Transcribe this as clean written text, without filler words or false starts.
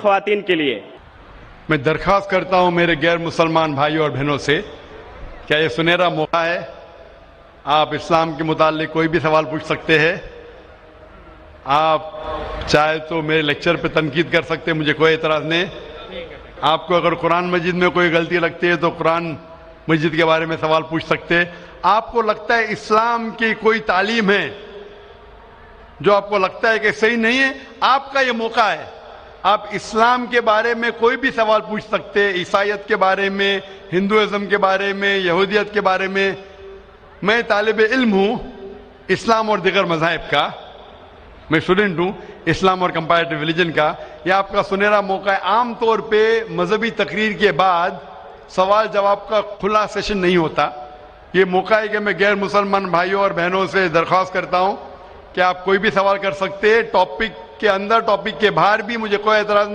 خواتین کے لیے میں درخواست کرتا ہوں میرے غیر مسلمان بھائیوں اور بہنوں سے، کیا یہ سنہرا موقع ہے؟ آپ اسلام کے متعلق کوئی بھی سوال پوچھ سکتے ہیں، آپ چاہے تو میرے لیکچر پہ تنقید کر سکتے ہیں، مجھے کوئی اعتراض نہیں۔ آپ کو اگر قرآن مجید میں کوئی غلطی لگتی ہے تو قرآن مجید کے بارے میں سوال پوچھ سکتے ہیں۔ آپ کو لگتا ہے اسلام کی کوئی تعلیم ہے جو آپ کو لگتا ہے کہ صحیح نہیں ہے، آپ کا یہ موقع ہے، آپ اسلام کے بارے میں کوئی بھی سوال پوچھ سکتے ہیں، عیسائیت کے بارے میں، ہندوازم کے بارے میں، یہودیت کے بارے میں۔ میں طالب علم ہوں اسلام اور دیگر مذاہب کا، میں اسٹوڈنٹ ہوں اسلام اور کمپیریٹو ریلیجن کا۔ یہ آپ کا سنہرا موقع ہے۔ عام طور پہ مذہبی تقریر کے بعد سوال جواب کا کھلا سیشن نہیں ہوتا۔ یہ موقع ہے کہ میں غیر مسلمان بھائیوں اور بہنوں سے درخواست کرتا ہوں کہ آپ کوئی بھی سوال کر سکتے ہیں، ٹاپک کے اندر ٹاپک کے باہر بھی، مجھے کوئی اعتراض نہیں۔